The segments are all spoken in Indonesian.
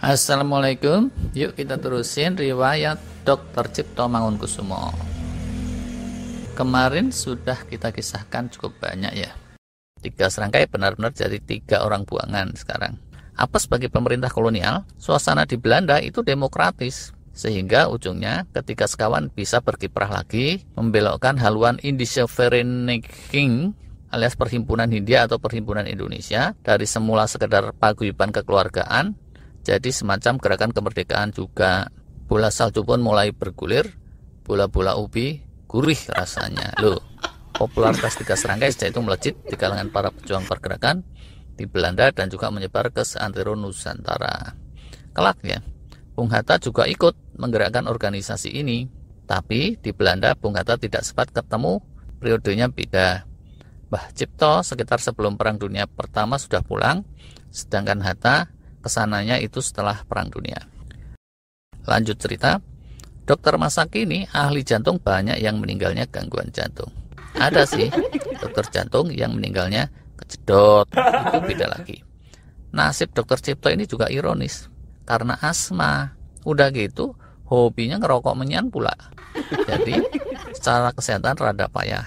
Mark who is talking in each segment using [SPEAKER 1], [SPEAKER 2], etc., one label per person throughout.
[SPEAKER 1] Assalamualaikum. Yuk kita terusin riwayat Dr. Cipto Mangunkusumo. Kemarin sudah kita kisahkan cukup banyak ya. 3 serangkai benar-benar jadi 3 orang buangan sekarang. Apa sebagai pemerintah kolonial, suasana di Belanda itu demokratis. Sehingga ujungnya ketika sekawan bisa berkiprah lagi, membelokkan haluan Indische Vereniging alias Perhimpunan Hindia atau Perhimpunan Indonesia dari semula sekedar paguyuban kekeluargaan jadi semacam gerakan kemerdekaan juga. Bola salju pun mulai bergulir, bola-bola ubi gurih rasanya. Loh, popularitas 3 serangkai sejak itu melejit di kalangan para pejuang pergerakan di Belanda dan juga menyebar ke seantero Nusantara. Kelak ya, Bung Hatta juga ikut menggerakkan organisasi ini. Tapi di Belanda Bung Hatta tidak sempat ketemu, periodenya beda. Mbah Cipto sekitar sebelum Perang Dunia Pertama sudah pulang, sedangkan Hatta kesananya itu setelah Perang Dunia. Lanjut cerita, dokter masa kini ahli jantung banyak yang meninggalnya gangguan jantung. Ada sih dokter jantung yang meninggalnya kejedot, itu beda lagi. Nasib dokter Cipto ini juga ironis, karena asma. Udah gitu, hobinya ngerokok menyan pula. Jadi secara kesehatan rada payah.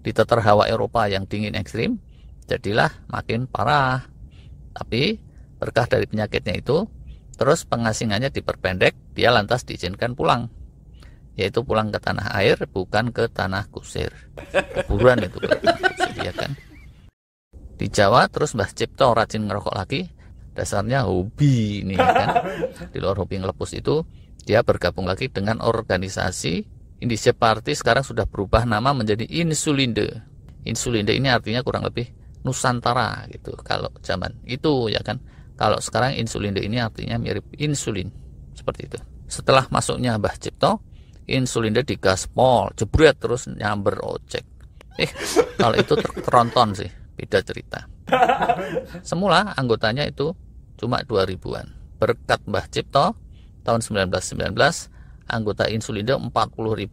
[SPEAKER 1] Diteter hawa Eropa yang dingin ekstrim, jadilah makin parah. Tapi berkah dari penyakitnya itu, terus pengasingannya diperpendek, dia lantas diizinkan pulang. Yaitu pulang ke tanah air, bukan ke tanah kusir. Keburuan itu ke tanah kusir, ya kan? Di Jawa, terus Mbah Cipto rajin ngerokok lagi. Dasarnya hobi ini, ya kan? Di luar hobi ngelepus itu, dia bergabung lagi dengan organisasi Indische Party, sekarang sudah berubah nama menjadi Insulinde. Insulinde ini artinya kurang lebih Nusantara gitu, kalau zaman itu, ya kan? Kalau sekarang Insulinde ini artinya mirip insulin, seperti itu. Setelah masuknya Mbah Cipto, Insulinde digaspol, jebret terus nyamber ojek. Kalau itu teronton sih, beda cerita. Semula anggotanya itu cuma 2000-an. Berkat Mbah Cipto, tahun 1919, anggota Insulinde 40.000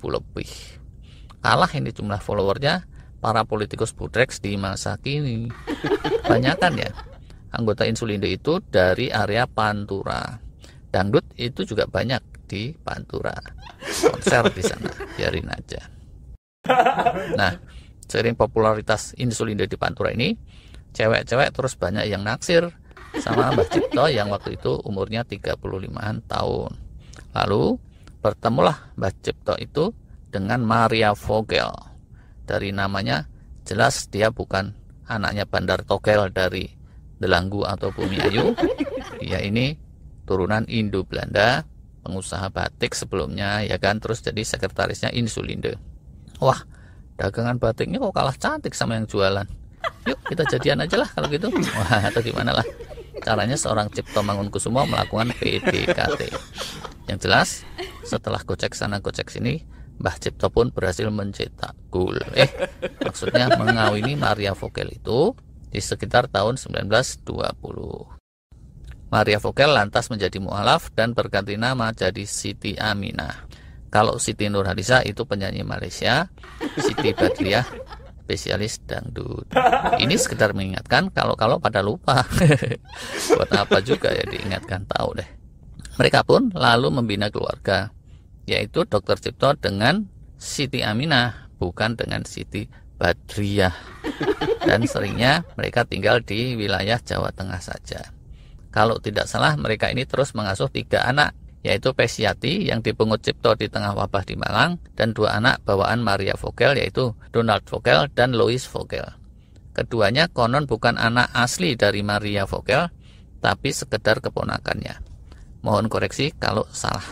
[SPEAKER 1] lebih. Kalah ini jumlah followernya para politikus budreks di masa kini. Banyakan ya. Anggota Insulinde itu dari area Pantura. Dangdut itu juga banyak di Pantura. Konser di sana, biarin aja. Nah, seiring popularitas Insulinde di Pantura ini, cewek-cewek terus banyak yang naksir sama Mbah Cipto yang waktu itu umurnya 35-an tahun. Lalu bertemulah Mbah Cipto itu dengan Maria Vogel. Dari namanya jelas dia bukan anaknya Bandar Togel dari Delanggu atau Bumi Ayu. Dia ini turunan Indo-Belanda, pengusaha batik sebelumnya, ya kan, terus jadi sekretarisnya Insulinde. Wah, dagangan batiknya kok kalah cantik sama yang jualan. Yuk kita jadian aja lah kalau gitu. Wah, atau gimana lah. Caranya seorang Cipto Mangunkusumo melakukan PDKT. Yang jelas, setelah gocek sana gocek sini, Mbah Cipto pun berhasil mencetak gol. Maksudnya mengawini Maria Vogel itu di sekitar tahun 1920. Maria Vogel lantas menjadi mualaf dan berganti nama jadi Siti Aminah. Kalau Siti Nurhaliza itu penyanyi Malaysia, Siti Badriah spesialis dangdut. Ini sekedar mengingatkan kalau pada lupa. Buat apa juga ya diingatkan, tahu deh. Mereka pun lalu membina keluarga, yaitu Dr. Cipto dengan Siti Aminah, bukan dengan Siti Badriah. Dan seringnya mereka tinggal di wilayah Jawa Tengah saja. Kalau tidak salah mereka ini terus mengasuh 3 anak, yaitu Pesiati yang dipungut Cipto di tengah wabah di Malang, dan 2 anak bawaan Maria Vogel yaitu Donald Vogel dan Louis Vogel. Keduanya konon bukan anak asli dari Maria Vogel, tapi sekedar keponakannya. Mohon koreksi kalau salah.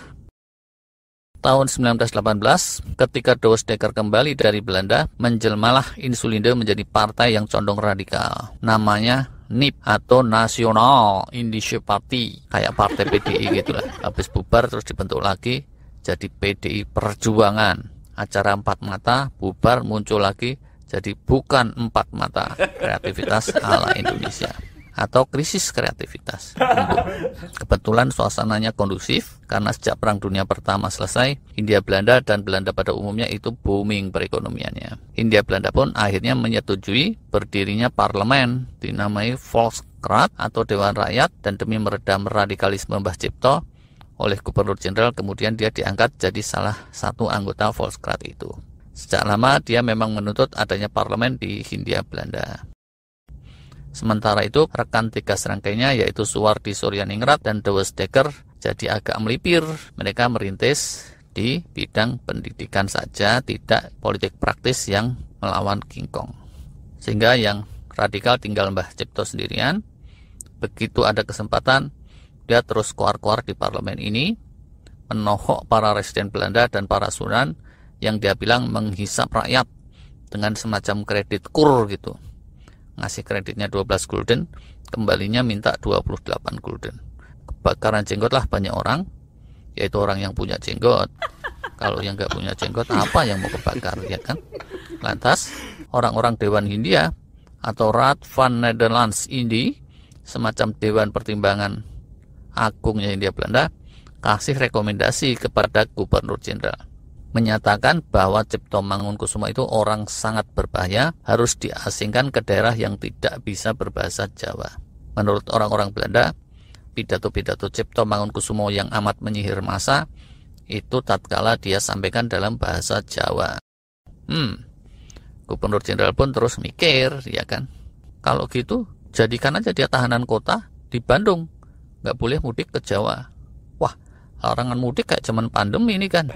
[SPEAKER 1] Tahun 1918, ketika Douwe Dekker kembali dari Belanda, menjelmalah Insulinde menjadi partai yang condong radikal. Namanya NIP atau National Indische Party, kayak partai PDI gitulah. Habis bubar terus dibentuk lagi jadi PDI Perjuangan. Acara 4 mata bubar muncul lagi jadi bukan 4 mata. Kreativitas ala Indonesia atau krisis kreativitas. Kebetulan suasananya kondusif karena sejak Perang Dunia Pertama selesai, Hindia Belanda dan Belanda pada umumnya itu booming perekonomiannya. Hindia Belanda pun akhirnya menyetujui berdirinya parlemen dinamai Volkskammer Volkskraat atau Dewan Rakyat, dan demi meredam radikalisme Mbah Cipto oleh Gubernur Jenderal, kemudian dia diangkat jadi salah satu anggota Volkskraat itu. Sejak lama dia memang menuntut adanya parlemen di Hindia Belanda. Sementara itu, rekan tiga serangkainya yaitu Suwardi Suryaningrat dan De Wesdekker jadi agak melipir. Mereka merintis di bidang pendidikan saja, tidak politik praktis yang melawan King Kong. Sehingga yang radikal tinggal Mbah Cipto sendirian. Begitu ada kesempatan, dia terus keluar-keluar di parlemen ini, menohok para residen Belanda dan para Sunan yang dia bilang menghisap rakyat dengan semacam kredit kur gitu. Ngasih kreditnya 12 gulden, kembalinya minta 28 gulden. Kebakaran jenggot lah banyak orang, yaitu orang yang punya jenggot. Kalau yang nggak punya jenggot, apa yang mau kebakar, ya kan? Lantas, orang-orang Dewan Hindia atau Raad van Nederlands Indië, semacam Dewan Pertimbangan Agungnya Hindia Belanda, kasih rekomendasi kepada Gubernur Jenderal, menyatakan bahwa Cipto Mangunkusumo itu orang sangat berbahaya, harus diasingkan ke daerah yang tidak bisa berbahasa Jawa. Menurut orang-orang Belanda, pidato-pidato Cipto Mangunkusumo yang amat menyihir massa itu tatkala dia sampaikan dalam bahasa Jawa. Gubernur Jenderal pun terus mikir, ya kan? Kalau gitu, jadikan aja dia tahanan kota di Bandung, nggak boleh mudik ke Jawa. Larangan mudik kayak zaman pandemi ini kan.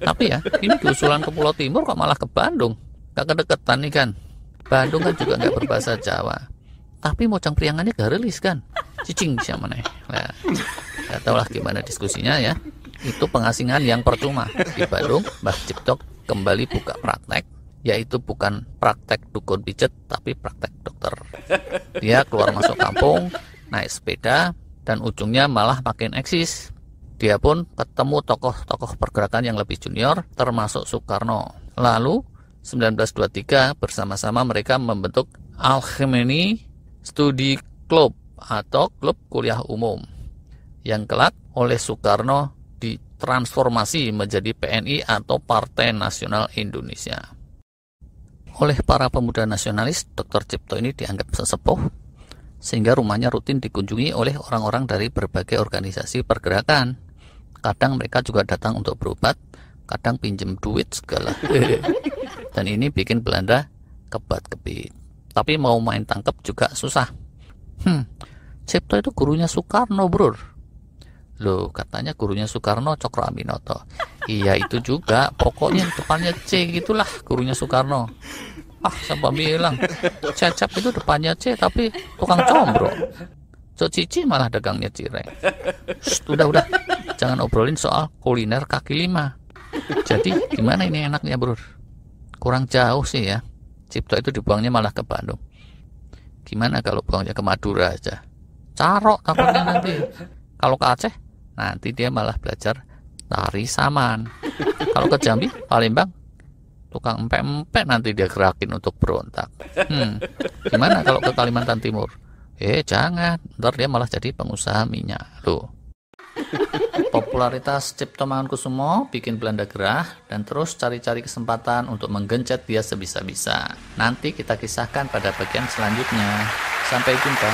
[SPEAKER 1] Tapi ya, ini diusulan ke Pulau Timur kok malah ke Bandung. Gak kedeketan nih kan. Bandung kan juga gak berbahasa Jawa. Tapi mocang priangannya gak rilis kan. Cicing siapa nih. Nah, gak tau lah gimana diskusinya ya. Itu pengasingan yang percuma. Di Bandung, Mbah Cipto kembali buka praktek. Yaitu bukan praktek dukun pijet, tapi praktek dokter. Dia keluar masuk kampung, naik sepeda, dan ujungnya malah makin eksis. Dia pun ketemu tokoh-tokoh pergerakan yang lebih junior, termasuk Soekarno. Lalu, 1923 bersama-sama mereka membentuk Algemene Studi Club atau Klub Kuliah Umum, yang kelak oleh Soekarno ditransformasi menjadi PNI atau Partai Nasional Indonesia. Oleh para pemuda nasionalis, Dr. Cipto ini dianggap sesepuh, sehingga rumahnya rutin dikunjungi oleh orang-orang dari berbagai organisasi pergerakan. Kadang mereka juga datang untuk berobat, kadang pinjem duit segala. Dan ini bikin Belanda kebat-kebit. Tapi mau main tangkap juga susah. Cipto itu gurunya Soekarno, bro. Loh, katanya gurunya Soekarno Cokro Aminoto. Iya, itu juga. Pokoknya depannya C gitulah gurunya Soekarno. Siapa bilang Cecep itu depannya C tapi tukang combro. Cok Cici malah dagangnya cireng. Udah. Jangan obrolin soal kuliner kaki lima. Jadi gimana ini enaknya, bro? Kurang jauh sih ya. Cipto itu dibuangnya malah ke Bandung. Gimana kalau buangnya ke Madura aja? Carok takutnya nanti. Kalau ke Aceh, nanti dia malah belajar tari saman. Kalau ke Jambi, Palembang, tukang empek-empek nanti dia gerakin untuk berontak. Gimana kalau ke Kalimantan Timur? Jangan, ntar dia malah jadi pengusaha minyak. Loh. Popularitas Cipto Mangunkusumo bikin Belanda gerah dan terus cari-cari kesempatan untuk menggencet dia sebisa-bisa. Nanti kita kisahkan pada bagian selanjutnya. Sampai jumpa.